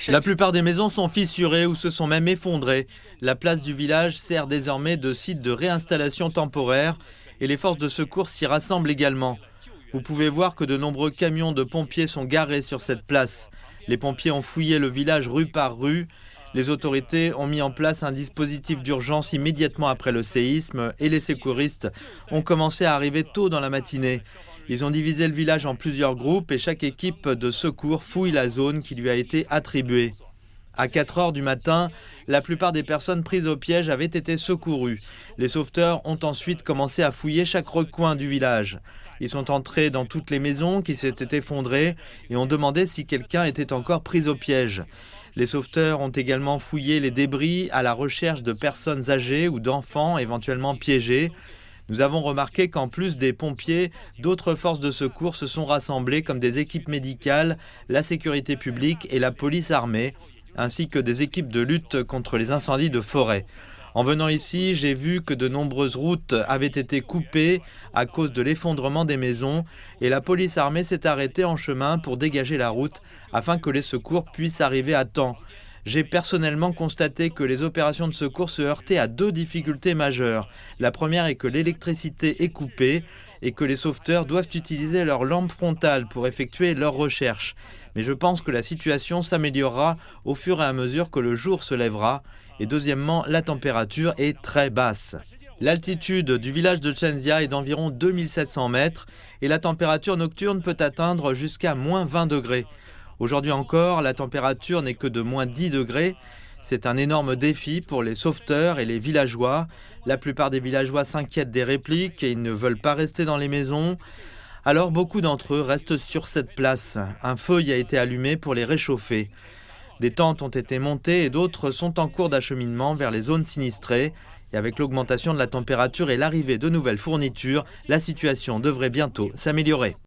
La plupart des maisons sont fissurées ou se sont même effondrées. La place du village sert désormais de site de réinstallation temporaire et les forces de secours s'y rassemblent également. Vous pouvez voir que de nombreux camions de pompiers sont garés sur cette place. Les pompiers ont fouillé le village rue par rue. Les autorités ont mis en place un dispositif d'urgence immédiatement après le séisme et les secouristes ont commencé à arriver tôt dans la matinée. Ils ont divisé le village en plusieurs groupes et chaque équipe de secours fouille la zone qui lui a été attribuée. À 4 heures du matin, la plupart des personnes prises au piège avaient été secourues. Les sauveteurs ont ensuite commencé à fouiller chaque recoin du village. Ils sont entrés dans toutes les maisons qui s'étaient effondrées et ont demandé si quelqu'un était encore pris au piège. Les sauveteurs ont également fouillé les débris à la recherche de personnes âgées ou d'enfants éventuellement piégés. Nous avons remarqué qu'en plus des pompiers, d'autres forces de secours se sont rassemblées comme des équipes médicales, la sécurité publique et la police armée, ainsi que des équipes de lutte contre les incendies de forêt. En venant ici, j'ai vu que de nombreuses routes avaient été coupées à cause de l'effondrement des maisons et la police armée s'est arrêtée en chemin pour dégager la route afin que les secours puissent arriver à temps. J'ai personnellement constaté que les opérations de secours se heurtaient à 2 difficultés majeures. La première est que l'électricité est coupée et que les sauveteurs doivent utiliser leur lampe frontale pour effectuer leurs recherches. Mais je pense que la situation s'améliorera au fur et à mesure que le jour se lèvera. Et deuxièmement, la température est très basse. L'altitude du village de Chenzia est d'environ 2700 mètres et la température nocturne peut atteindre jusqu'à moins 20 degrés. Aujourd'hui encore, la température n'est que de moins 10 degrés. C'est un énorme défi pour les sauveteurs et les villageois. La plupart des villageois s'inquiètent des répliques et ils ne veulent pas rester dans les maisons. Alors beaucoup d'entre eux restent sur cette place. Un feu y a été allumé pour les réchauffer. Des tentes ont été montées et d'autres sont en cours d'acheminement vers les zones sinistrées. Et avec l'augmentation de la température et l'arrivée de nouvelles fournitures, la situation devrait bientôt s'améliorer.